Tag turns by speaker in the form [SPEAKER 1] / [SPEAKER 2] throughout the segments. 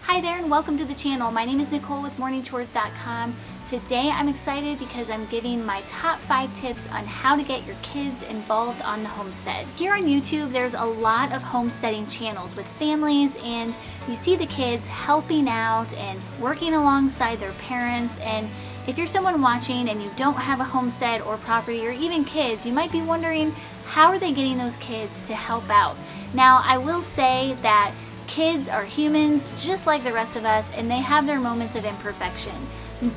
[SPEAKER 1] Hi there and welcome to the channel. My name is Nicole with morningchores.com. Today I'm excited because I'm giving my top 5 tips on how to get your kids involved on the homestead. Here on YouTube there's a lot of homesteading channels with families, and you see the kids helping out and working alongside their parents. And if you're someone watching and you don't have a homestead or property or even kids, you might be wondering, how are they getting those kids to help out? Now I will say that kids are humans just like the rest of us, and they have their moments of imperfection.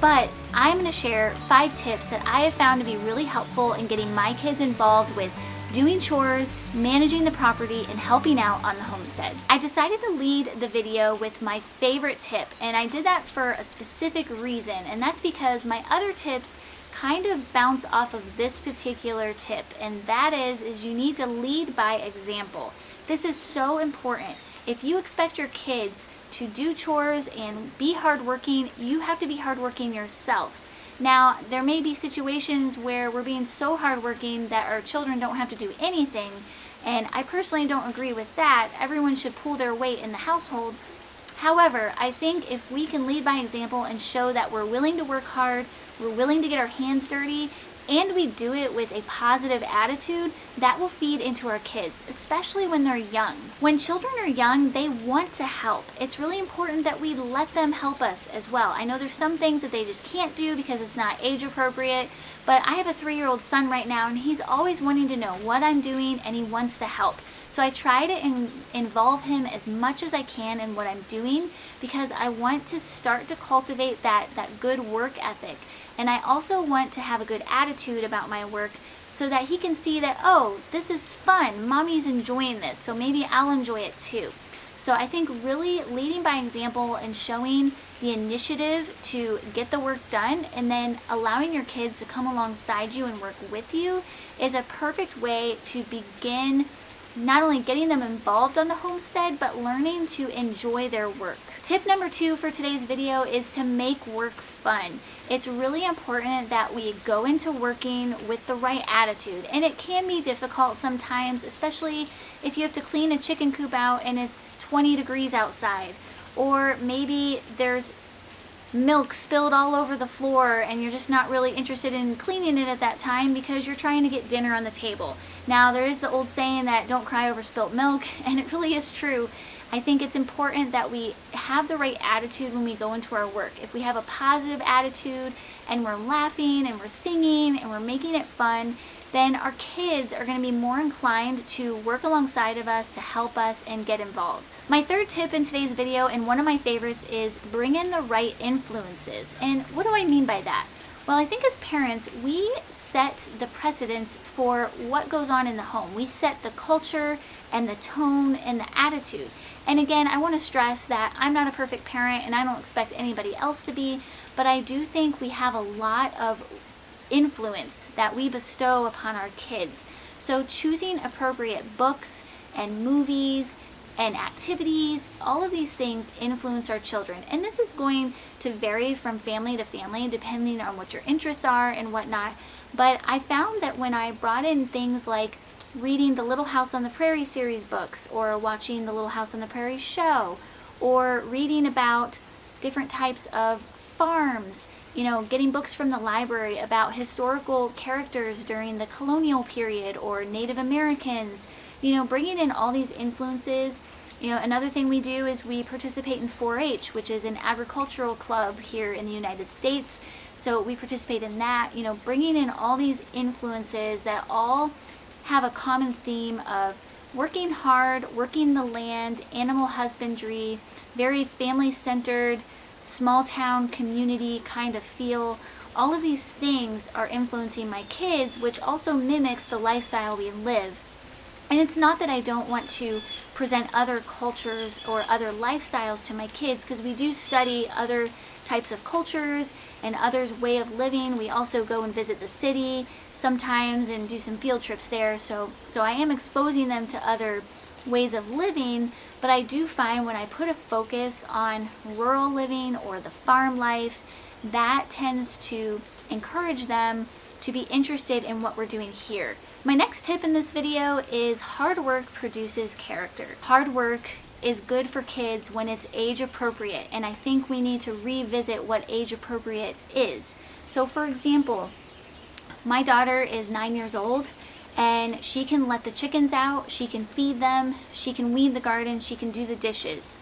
[SPEAKER 1] But I'm going to share 5 tips that I have found to be really helpful in getting my kids involved with doing chores, managing the property, and helping out on the homestead. I decided to lead the video with my favorite tip, and I did that for a specific reason, and that's because my other tips kind of bounce off of this particular tip, and that is you need to lead by example. This is so important. If you expect your kids to do chores and be hardworking, you have to be hardworking yourself. Now, there may be situations where we're being so hardworking that our children don't have to do anything, and I personally don't agree with that. Everyone should pull their weight in the household. However, I think if we can lead by example and show that we're willing to work hard, we're willing to get our hands dirty, and we do it with a positive attitude, that will feed into our kids, especially when they're young. When children are young, they want to help. It's really important that we let them help us as well. I know there's some things that they just can't do because it's not age appropriate, but I have a 3-year-old son right now, and he's always wanting to know what I'm doing, and he wants to help. So I try to involve him as much as I can in what I'm doing, because I want to start to cultivate that good work ethic. And I also want to have a good attitude about my work so that he can see that, oh, this is fun, mommy's enjoying this, so maybe I'll enjoy it too. So I think really leading by example and showing the initiative to get the work done, and then allowing your kids to come alongside you and work with you, is a perfect way to begin not only getting them involved on the homestead, but learning to enjoy their work. Tip number 2 for today's video is to make work fun. It's really important that we go into working with the right attitude, and it can be difficult sometimes, especially if you have to clean a chicken coop out and it's 20 degrees outside, or maybe there's milk spilled all over the floor and you're just not really interested in cleaning it at that time because you're trying to get dinner on the table. Now, there is the old saying that don't cry over spilt milk, and it really is true. I think it's important that we have the right attitude when we go into our work. If we have a positive attitude and we're laughing and we're singing and we're making it fun, then our kids are going to be more inclined to work alongside of us, to help us and get involved. My third tip in today's video, and one of my favorites, is bring in the right influences. And what do I mean by that? Well, I think as parents, we set the precedence for what goes on in the home. We set the culture and the tone and the attitude. And again, I want to stress that I'm not a perfect parent and I don't expect anybody else to be, but I do think we have a lot of influence that we bestow upon our kids. So choosing appropriate books and movies and activities, all of these things influence our children. And this is going to vary from family to family depending on what your interests are and whatnot. But I found that when I brought in things like reading the Little House on the Prairie series books, or watching the Little House on the Prairie show, or reading about different types of farms, getting books from the library about historical characters during the colonial period or Native Americans, bringing in all these influences. Another thing we do is we participate in 4-H, which is an agricultural club here in the United States. So we participate in that, bringing in all these influences that all have a common theme of working hard, working the land, animal husbandry, very family-centered, small town community kind of feel. All of these things are influencing my kids, which also mimics the lifestyle we live. And it's not that I don't want to present other cultures or other lifestyles to my kids, because we do study other types of cultures and others' way of living. We also go and visit the city sometimes and do some field trips there. So I am exposing them to other ways of living, but I do find when I put a focus on rural living or the farm life, that tends to encourage them to be interested in what we're doing here. My next tip in this video is hard work produces character. Hard work is good for kids when it's age appropriate, and I think we need to revisit what age appropriate is. So for example, my daughter is 9 years old and she can let the chickens out, she can feed them, she can weed the garden, she can do the dishes.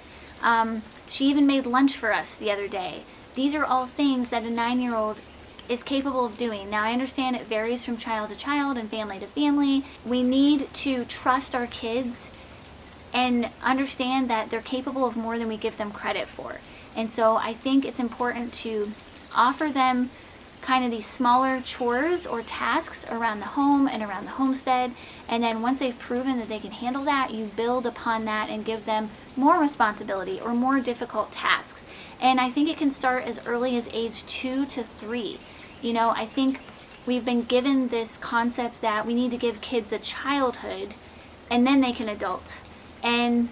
[SPEAKER 1] She even made lunch for us the other day. These are all things that a 9-year-old is capable of doing. Now I understand it varies from child to child and family to family. We need to trust our kids and understand that they're capable of more than we give them credit for. And so I think it's important to offer them kind of these smaller chores or tasks around the home and around the homestead, and then once they've proven that they can handle that, you build upon that and give them more responsibility or more difficult tasks. And I think it can start as early as age 2 to 3. You know, I think we've been given this concept that we need to give kids a childhood and then they can adult. And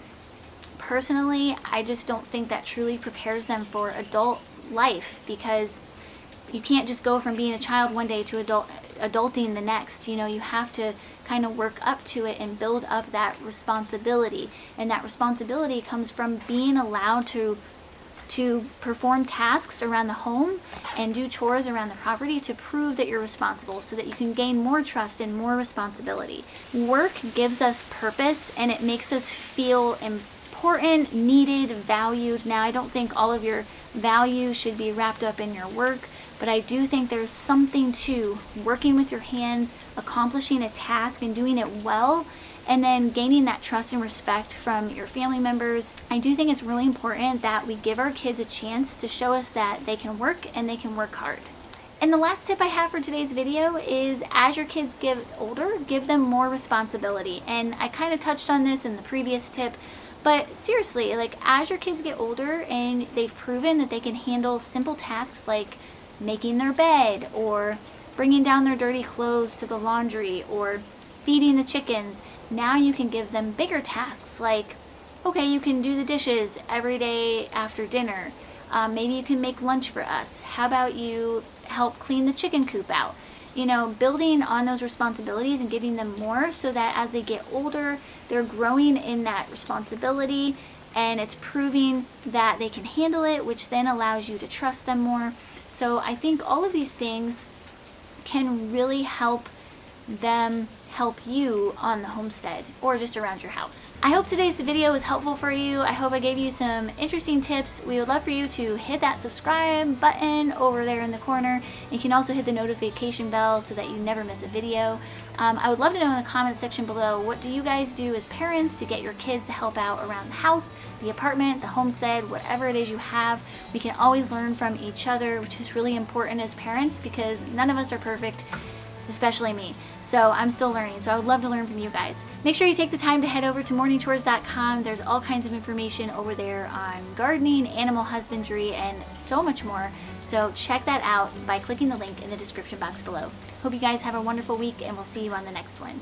[SPEAKER 1] personally, I just don't think that truly prepares them for adult life, because you can't just go from being a child one day to adulting the next. You know, you have to kind of work up to it and build up that responsibility. And that responsibility comes from being allowed to perform tasks around the home and do chores around the property to prove that you're responsible, so that you can gain more trust and more responsibility. Work gives us purpose and it makes us feel important, needed, valued. Now, I don't think all of your value should be wrapped up in your work, but I do think there's something to working with your hands, accomplishing a task and doing it well, and then gaining that trust and respect from your family members. I do think it's really important that we give our kids a chance to show us that they can work and they can work hard. And the last tip I have for today's video is, as your kids get older, give them more responsibility. And I kind of touched on this in the previous tip, but seriously, like, as your kids get older and they've proven that they can handle simple tasks like making their bed or bringing down their dirty clothes to the laundry or feeding the chickens, now you can give them bigger tasks like, okay, you can do the dishes every day after dinner. Maybe you can make lunch for us. How about you help clean the chicken coop out? You know, building on those responsibilities and giving them more, so that as they get older, they're growing in that responsibility and it's proving that they can handle it, which then allows you to trust them more. So I think all of these things can really help them help you on the homestead or just around your house. I hope today's video was helpful for you. I hope I gave you some interesting tips. We would love for you to hit that subscribe button over there in the corner. You can also hit the notification bell so that you never miss a video. I would love to know in the comments section below, what do you guys do as parents to get your kids to help out around the house, the apartment, the homestead, whatever it is you have. We can always learn from each other, which is really important as parents, because none of us are perfect, especially me. So I'm still learning, so I would love to learn from you guys. Make sure you take the time to head over to morningchores.com. There's all kinds of information over there on gardening, animal husbandry, and so much more. So check that out by clicking the link in the description box below. Hope you guys have a wonderful week, and we'll see you on the next one.